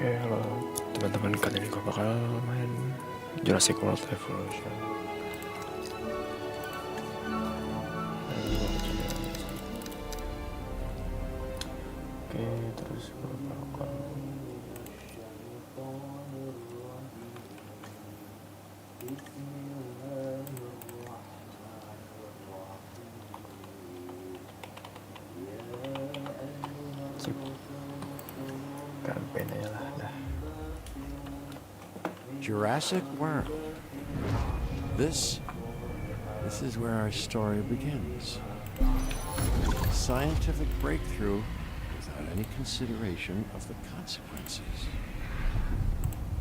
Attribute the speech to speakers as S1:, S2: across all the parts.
S1: Oke, halo teman-teman, kali ini gue bakal main Jurassic World Evolution. Oke, terus gue bakal campaign aja lah dah.
S2: Jurassic World. This is where our story begins. Scientific breakthrough without any consideration of the consequences.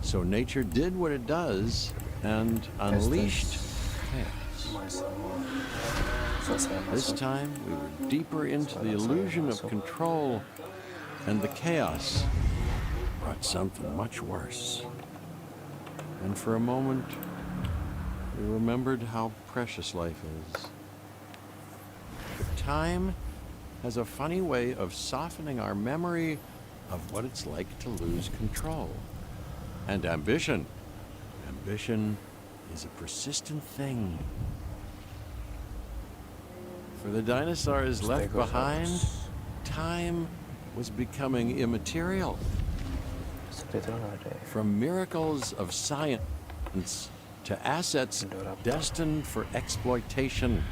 S2: So nature did what it does and unleashed chaos. This time we were deeper into the illusion of control, and the chaos brought something much worse. And for a moment, we remembered how precious life is. But time has a funny way of softening our memory of what it's like to lose control. And ambition. Ambition is a persistent thing. For the dinosaurs left behind, time was becoming immaterial. From miracles of science to assets destined for exploitation.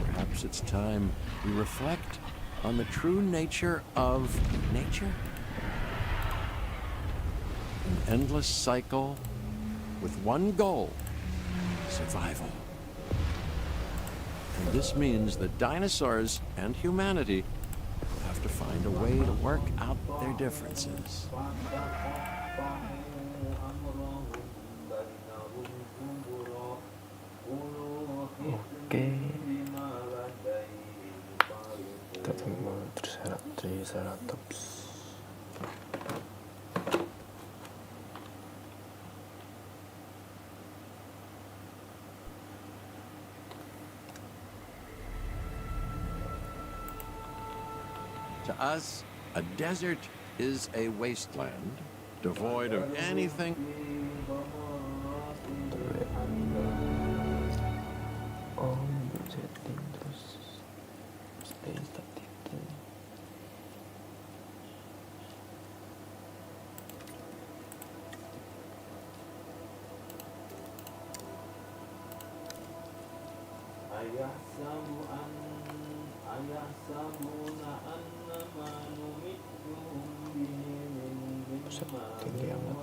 S2: Perhaps it's time we reflect on the true nature of nature. An endless cycle with one goal: survival. And this means that dinosaurs and humanity have to find a way to work out their differences.
S1: Oke, kita tunggu Triceratops.
S2: To us, a desert is a wasteland, devoid of anything.
S1: Oh, setting terus space tadi itu. Tinggi amat.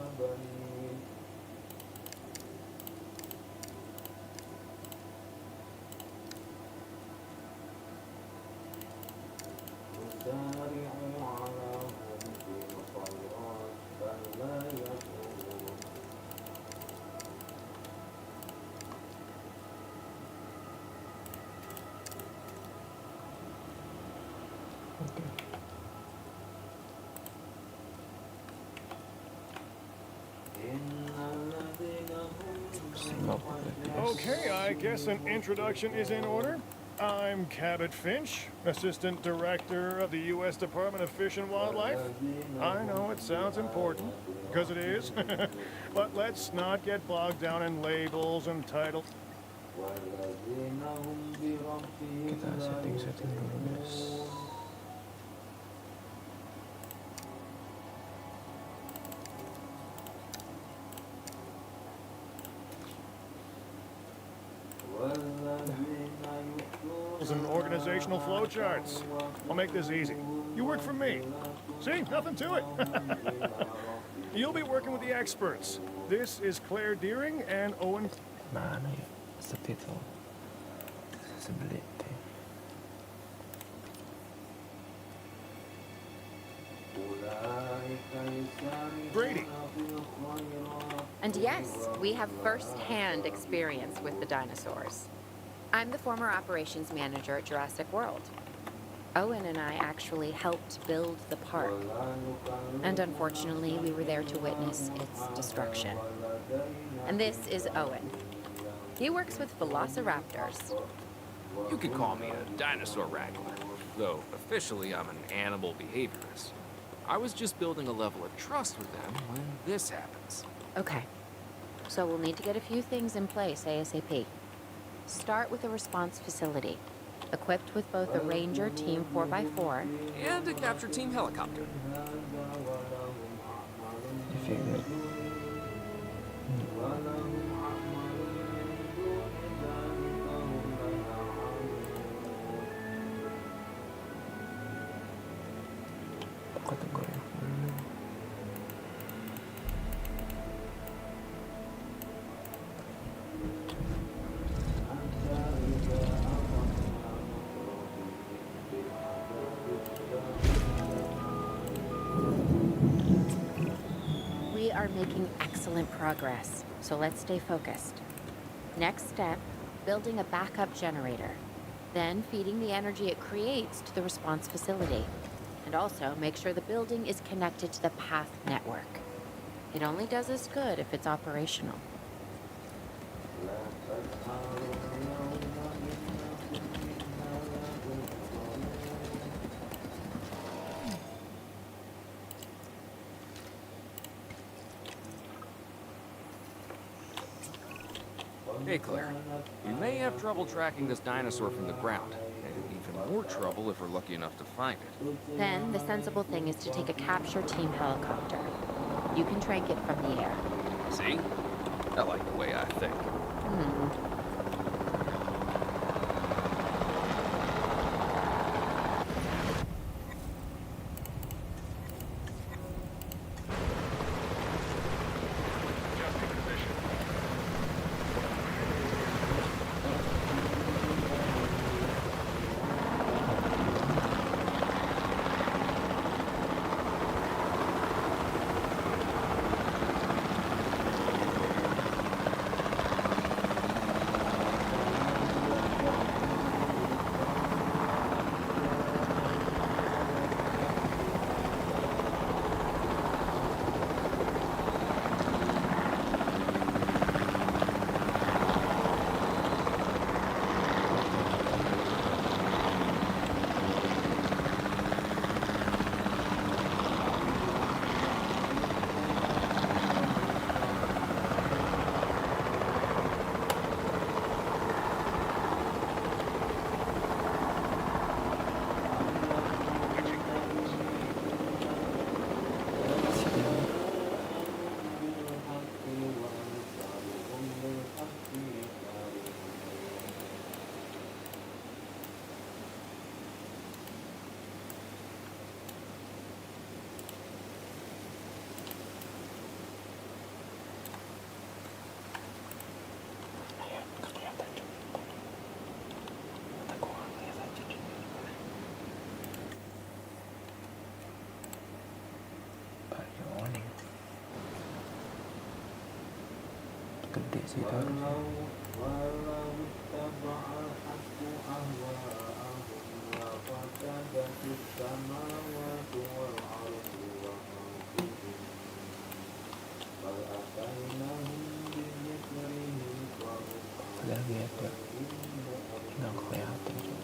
S3: Okay, I guess an introduction is in order. I'm Cabot Finch, Assistant Director of the U.S. Department of Fish and Wildlife. I know it sounds important, because it is, but let's not get bogged down in labels and titles.
S1: Kita setting dulu, guys.
S3: And organizational flowcharts. I'll make this easy. You work for me. See? Nothing to it. You'll be working with the experts. This is Claire Deering and Owen.
S1: Mana ya subtitle? Accessibility.
S3: Brady.
S4: And yes, we have first-hand experience with the dinosaurs. I'm the former operations manager at Jurassic World. Owen and I actually helped build the park. And unfortunately, we were there to witness its destruction. And this is Owen. He works with velociraptors.
S5: You could call me a dinosaur wrangler, though officially I'm an animal behaviorist. I was just building a level of trust with them when this happens.
S4: Okay. So we'll need to get a few things in place ASAP. Start with a response facility, equipped with both a Ranger Team 4x4
S5: And a capture team helicopter.
S1: You figured. Kategori.
S4: We are making excellent progress, so let's stay focused. Next step, building a backup generator. Then feeding the energy it creates to the response facility. And also make sure the building is connected to the path network. It only does us good if it's operational.
S5: Hey, Claire. We may have trouble tracking this dinosaur from the ground, and even more trouble if we're lucky enough to find it.
S4: Then the sensible thing is to take a capture team helicopter. You can trank it from the air.
S5: See? I like the way I think.
S3: Adjusting position.
S1: Gede sih itu harusnya. Padahal lihat nggak kelihatan tuh.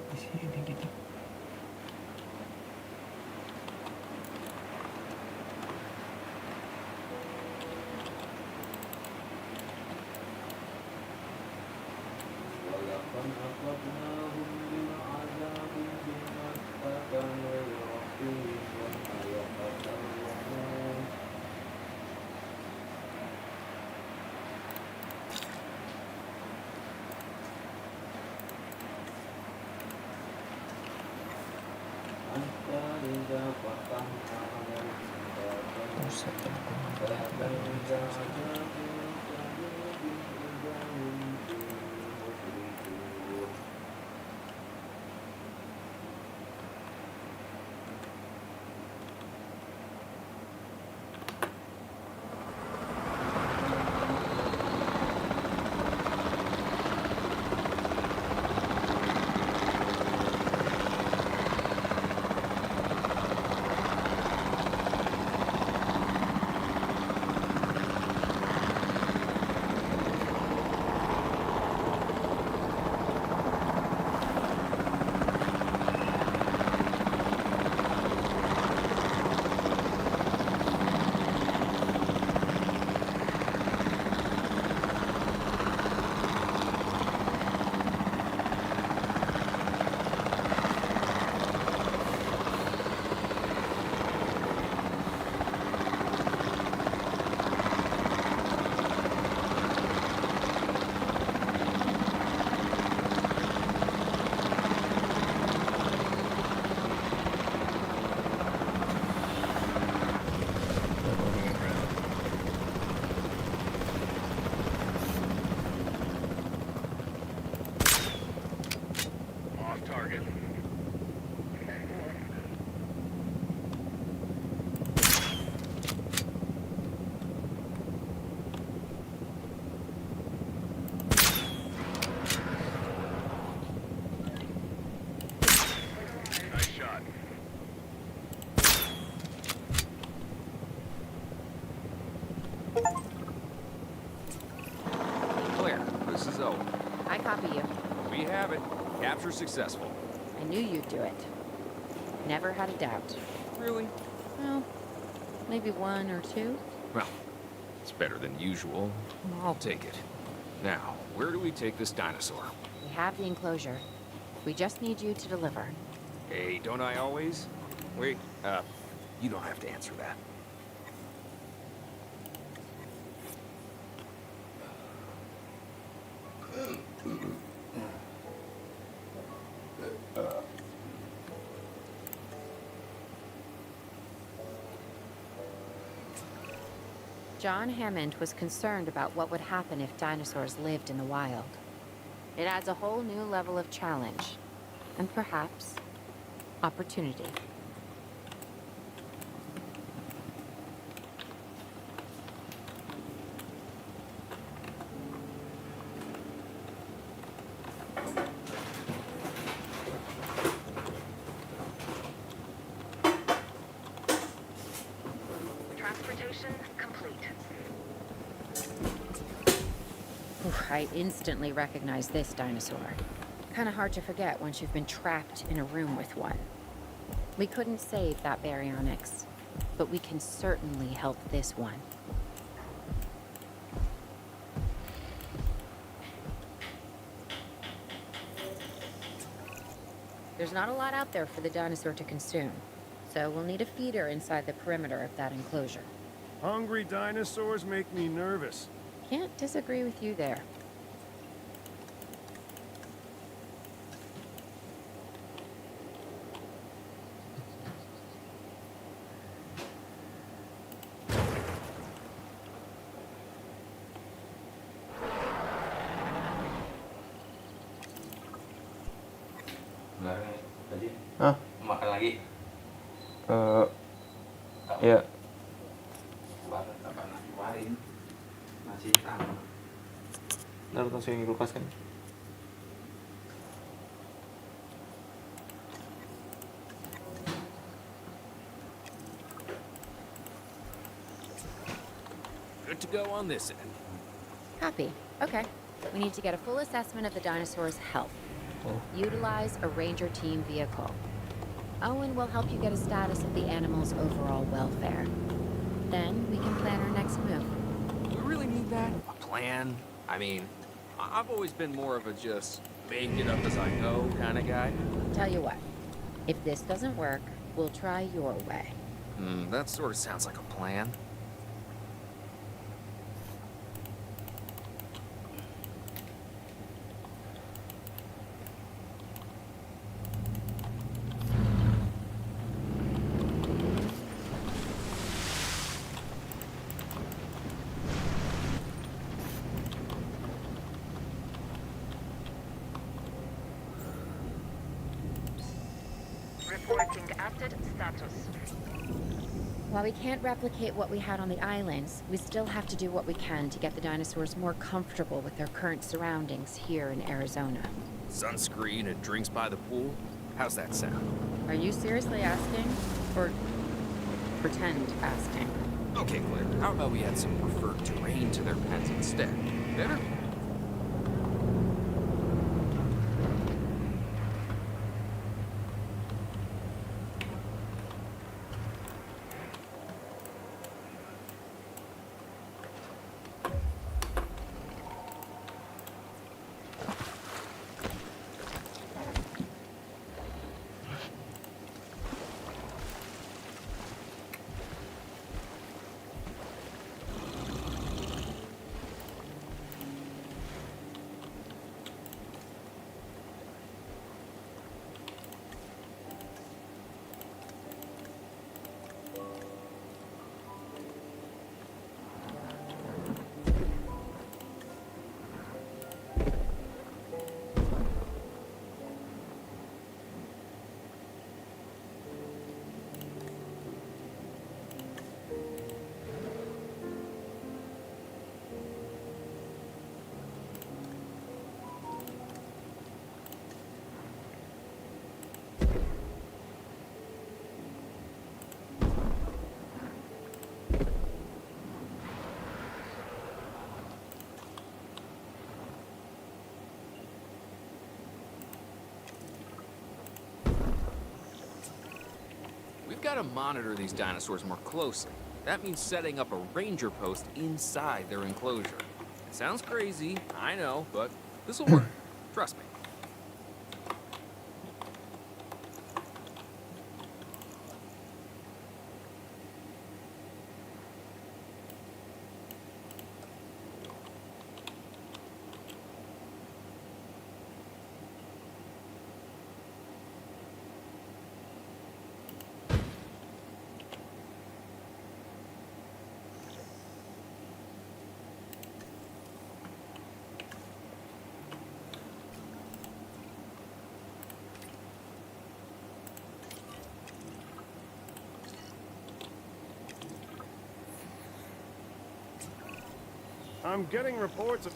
S1: Di sini gitu. Pusat telepon dan
S3: Off target. Nice shot.
S5: Claire, this is Owen.
S4: I copy you.
S5: We have it. Capture successful.
S4: I knew you'd do it. Never had a doubt.
S5: Really?
S4: Well, maybe one or two.
S5: Well, it's better than usual. I'll take it. Now, where do we take this dinosaur?
S4: We have the enclosure. We just need you to deliver.
S5: Hey, don't I always? Wait, you don't have to answer that.
S4: John Hammond was concerned about what would happen if dinosaurs lived in the wild. It adds a whole new level of challenge, and perhaps opportunity.
S6: Transportation complete.
S4: I instantly recognize this dinosaur. Kind of hard to forget once you've been trapped in a room with one. We couldn't save that baryonyx, but we can certainly help this one. There's not a lot out there for the dinosaur to consume, so we'll need a feeder inside the perimeter of that enclosure.
S3: Hungry dinosaurs make me nervous.
S4: Can't disagree with you there.
S1: Hah?
S7: Makan lagi.
S1: Ya.
S7: Kemarin nasi hitam. harus masukin ke kulkas kan.
S5: Good to go on this end.
S4: Copy. Okay. We need to get a full assessment of the dinosaur's health.
S1: Oh.
S4: Utilize a ranger team vehicle. Owen will help you get a status of the animal's overall welfare. Then we can plan our next move.
S5: Do we really need that? A plan? I mean, I've always been more of a just make it up as I go kind of guy.
S4: Tell you what, if this doesn't work, we'll try your way.
S5: That sort of sounds like a plan.
S6: Reporting update status.
S4: While we can't replicate what we had on the islands, we still have to do what we can to get the dinosaurs more comfortable with their current surroundings here in Arizona.
S5: Sunscreen and drinks by the pool? How's that sound?
S4: Are you seriously asking? Or pretend asking?
S5: Okay, Claire, how about we add some preferred terrain to their pens instead? Better? We've got to monitor these dinosaurs more closely. That means setting up a ranger post inside their enclosure. It sounds crazy, I know, but this'll work. Trust me.
S3: I'm getting reports of...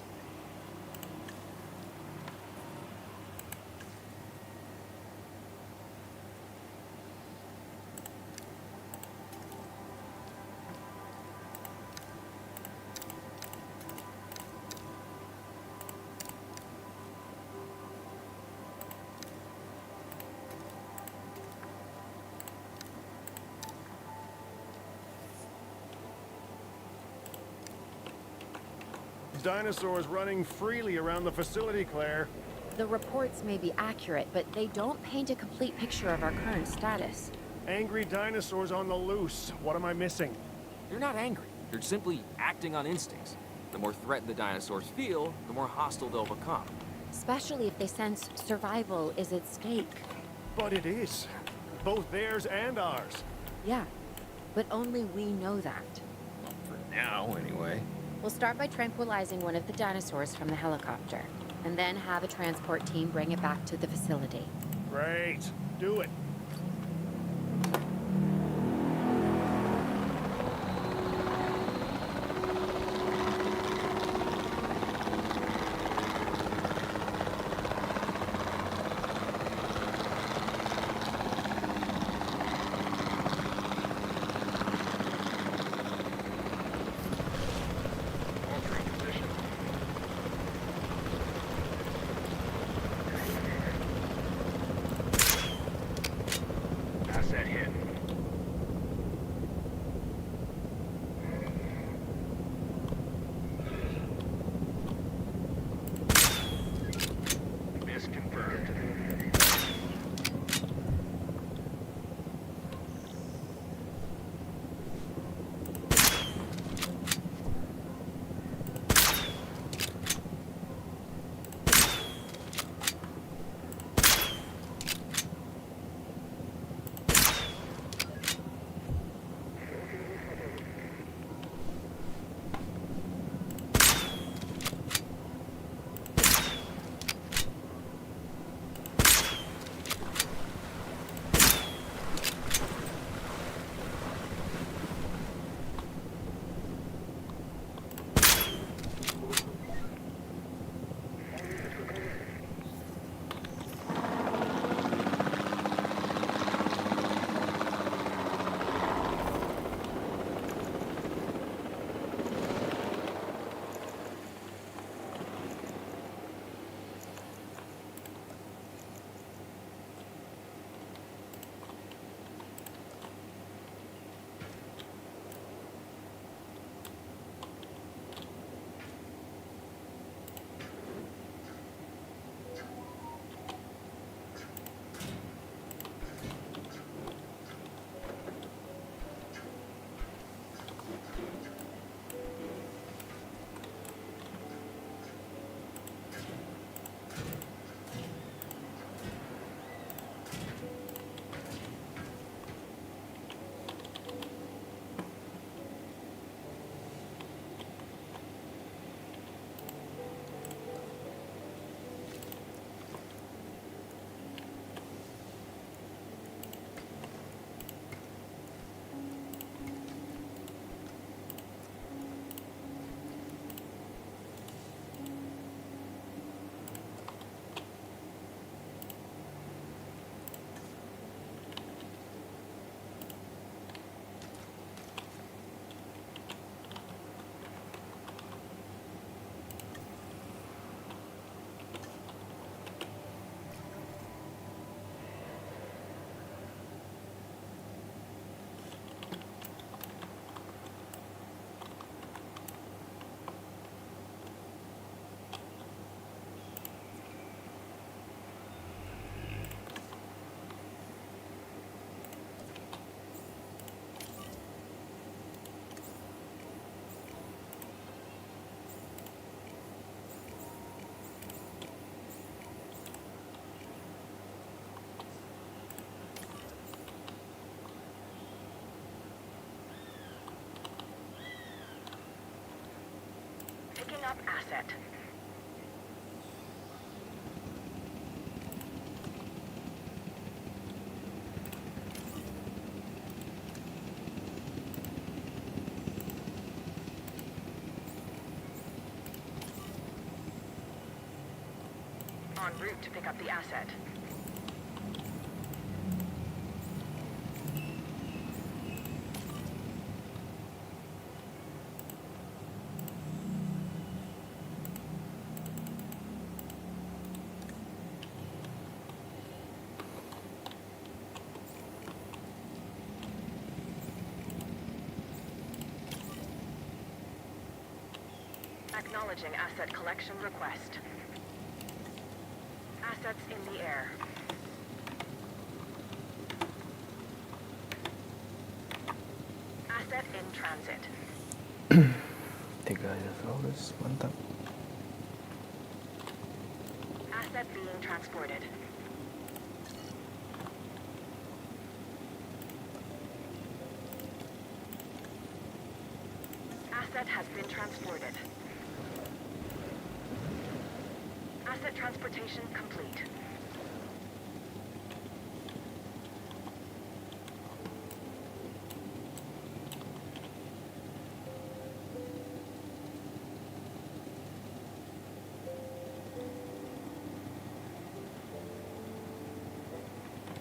S3: dinosaurs running freely around the facility, Claire.
S4: The reports may be accurate, but they don't paint a complete picture of our current status.
S3: Angry dinosaurs on the loose. What am I missing?
S5: They're not angry. They're simply acting on instincts. The more threatened the dinosaurs feel, the more hostile they'll become.
S4: Especially if they sense survival is at stake.
S3: But it is. Both theirs and ours.
S4: Yeah, but only we know that.
S5: Well, for now, anyway.
S4: We'll start by tranquilizing one of the dinosaurs from the helicopter, and then have a transport team bring it back to the facility.
S3: Great. Do it.
S6: Setting up asset. En route to pick up the asset. Acknowledging asset collection request. Assets in the air. Asset in transit.
S1: 3 dinosaurus, mantap.
S6: Asset being transported. Asset has been transported. Asset transportation complete.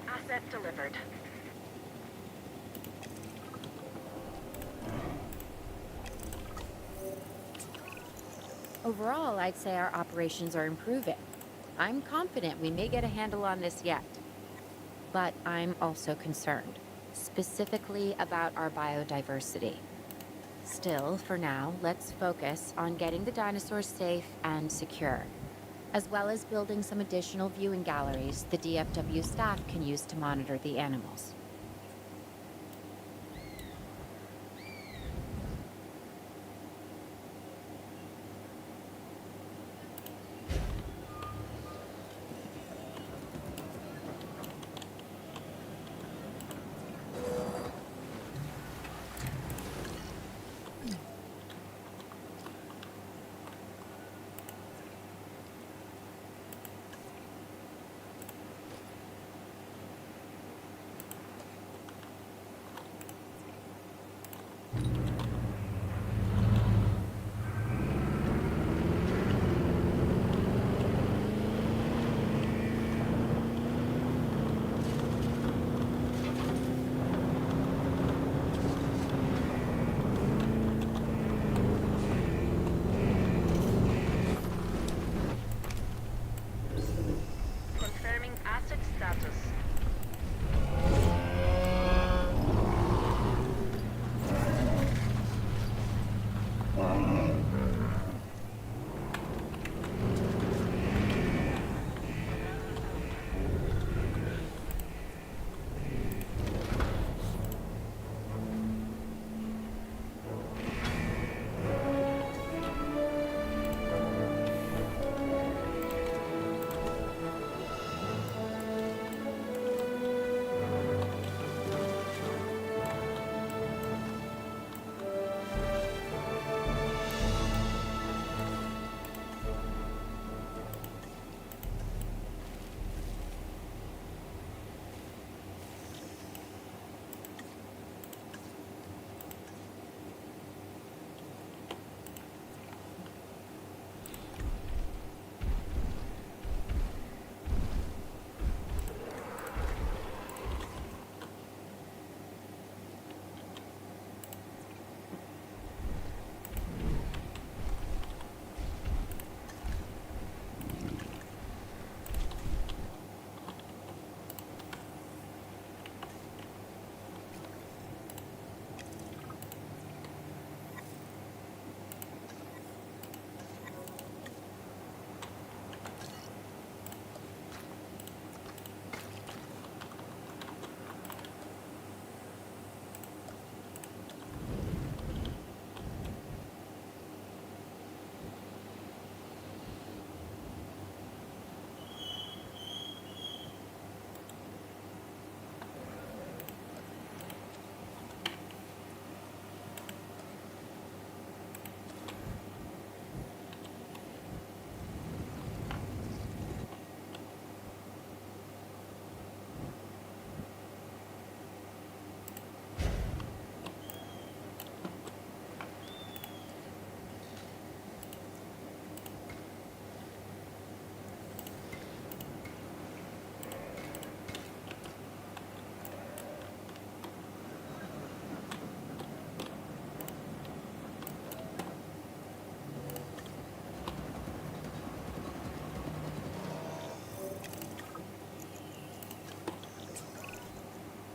S6: Asset delivered.
S4: Overall, I'd say our operations are improving. I'm confident we may get a handle on this yet. But I'm also concerned, specifically about our biodiversity. Still, for now, let's focus on getting the dinosaurs safe and secure, as well as building some additional viewing galleries the DFW staff can use to monitor the animals.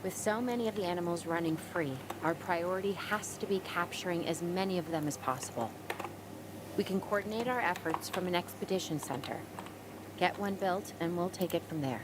S4: With so many of the animals running free, our priority has to be capturing as many of them as possible. We can coordinate our efforts from an expedition center. Get one built, and we'll take it from there.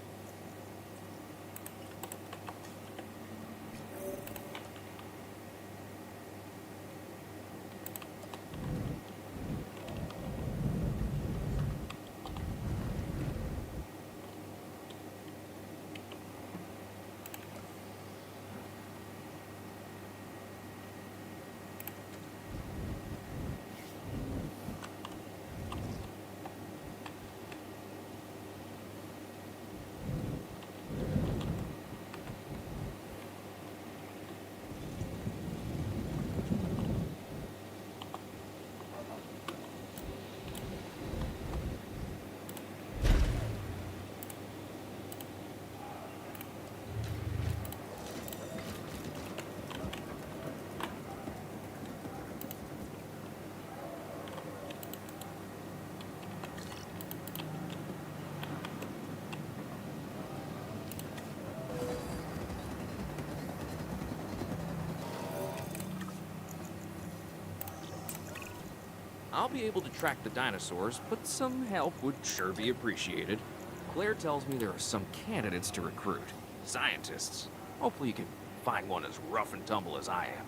S5: I'll be able to track the dinosaurs, but some help would sure be appreciated. Claire tells me there are some candidates to recruit. Scientists. Hopefully you can find one as rough and tumble as I am.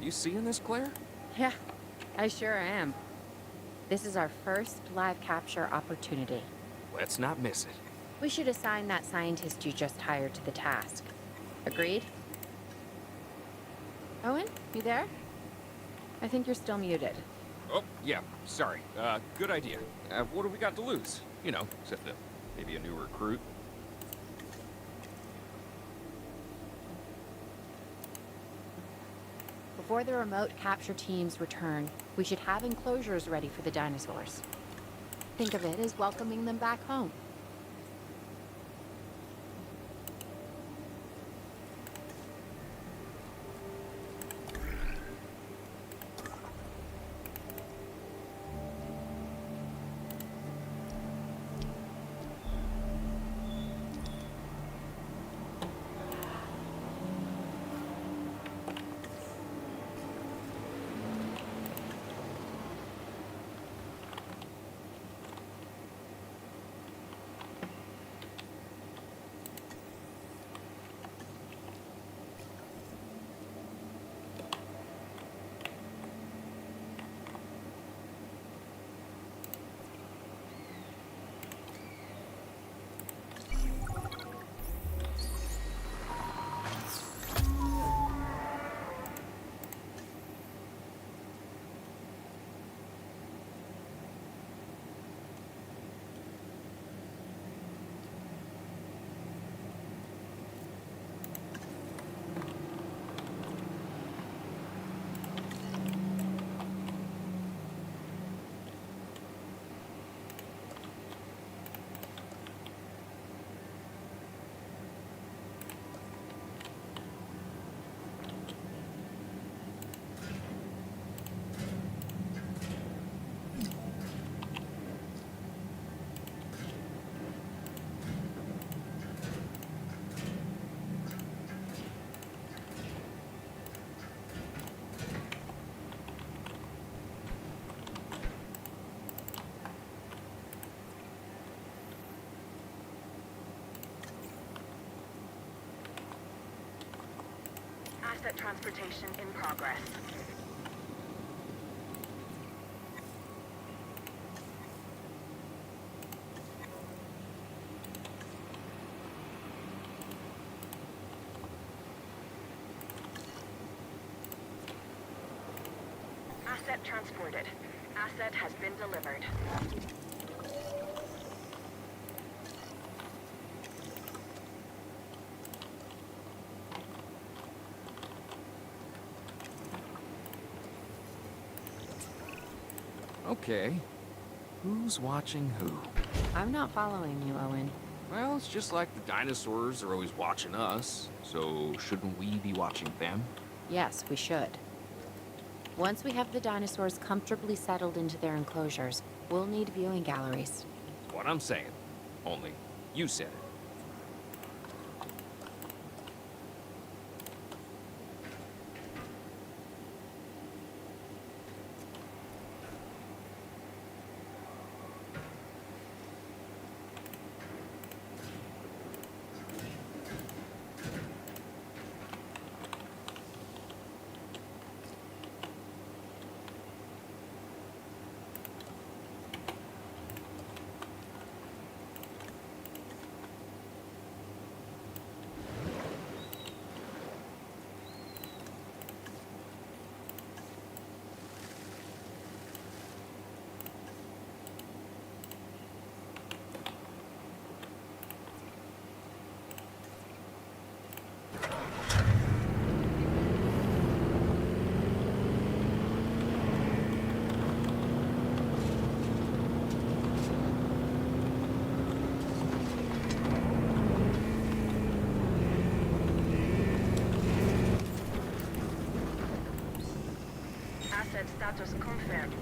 S5: You seeing this, Claire?
S4: Yeah, I sure am. This is our first live capture opportunity.
S5: Let's not miss it.
S4: We should assign that scientist you just hired to the task. Agreed? Owen, you there? I think you're still muted.
S5: Oh, yeah, sorry. Good idea. What do we got to lose? You know, except maybe a new recruit.
S4: Before the remote capture teams return, we should have enclosures ready for the dinosaurs. Think of it as welcoming them back home.
S6: Asset transportation in progress. Asset transported. Asset has been delivered.
S5: Okay. Who's watching who?
S4: I'm not following you, Owen.
S5: Well, it's just like the dinosaurs are always watching us, so shouldn't we be watching them?
S4: Yes, we should. Once we have the dinosaurs comfortably settled into their enclosures, we'll need viewing galleries.
S5: What I'm saying. Only, you said it.
S6: Asset status confirmed.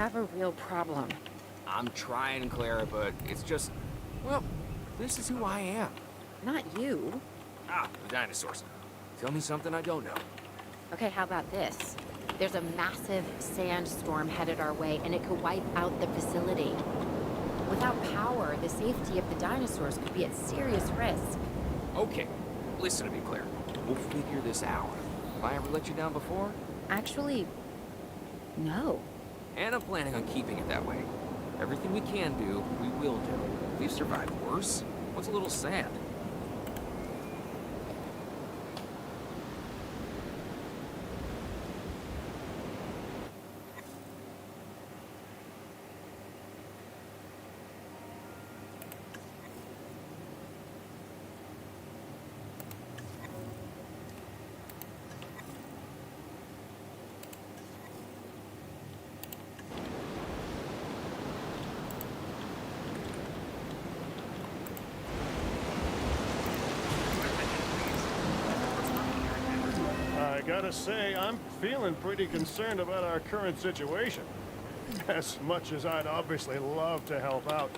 S4: have a real problem.
S5: I'm trying, Clara, but it's just, well, this is who I am.
S4: Not you.
S5: Ah, the dinosaurs. Tell me something I don't know.
S4: Okay, how about this? There's a massive sandstorm headed our way, and it could wipe out the facility. Without power, the safety of the dinosaurs could be at serious risk.
S5: Okay, listen to me, Claire. We'll figure this out. Have I ever let you down before?
S4: Actually, no.
S5: And I'm planning on keeping it that way. Everything we can do, we will do. We've survived worse. What's a little sand?
S3: I gotta say, I'm feeling pretty concerned about our current situation. As much as I'd obviously love to help out,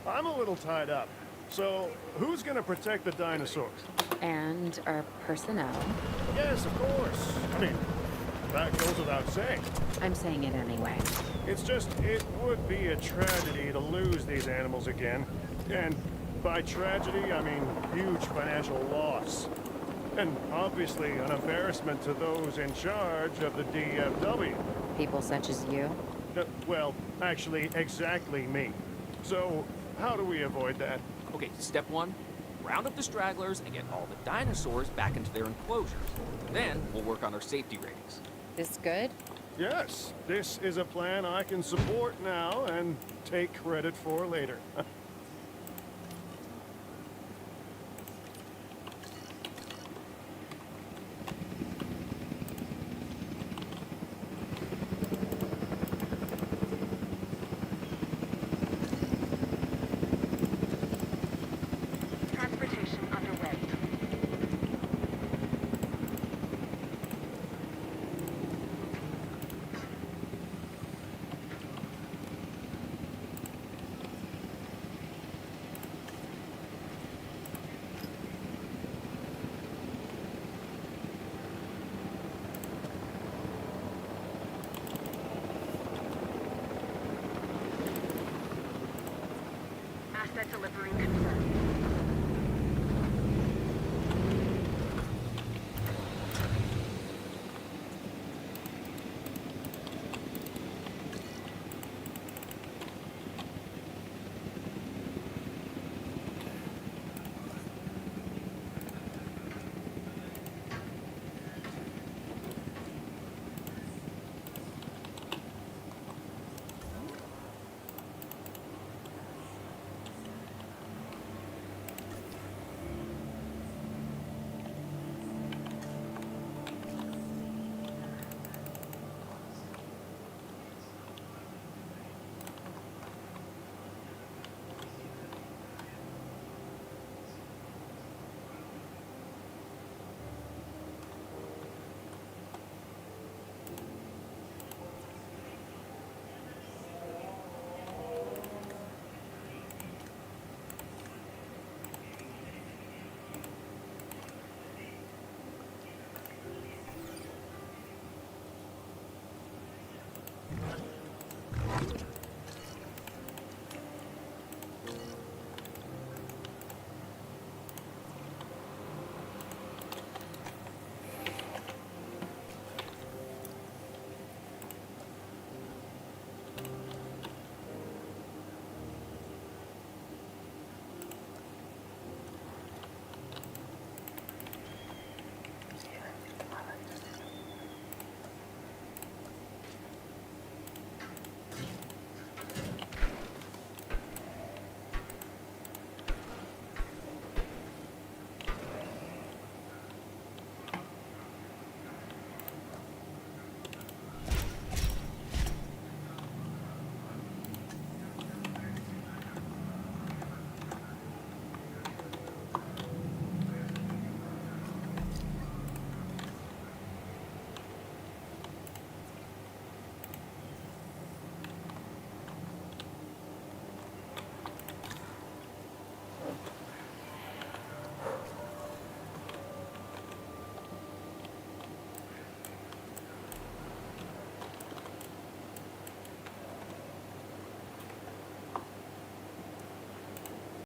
S3: I'm a little tied up. So, who's gonna protect the dinosaurs?
S4: And our personnel.
S3: Yes, of course. I mean, that goes without saying.
S4: I'm saying it anyway.
S3: It's just, it would be a tragedy to lose these animals again. And by tragedy, I mean huge financial loss. And obviously an embarrassment to those in charge of the DFW.
S4: People such as you.
S3: Well, actually, exactly me. So, how do we avoid that?
S5: Okay, step one, round up the stragglers and get all the dinosaurs back into their enclosures. Then we'll work on our safety ratings.
S4: This good?
S3: Yes, this is a plan I can support now and take credit for later.
S6: Transportation underway. Asset delivering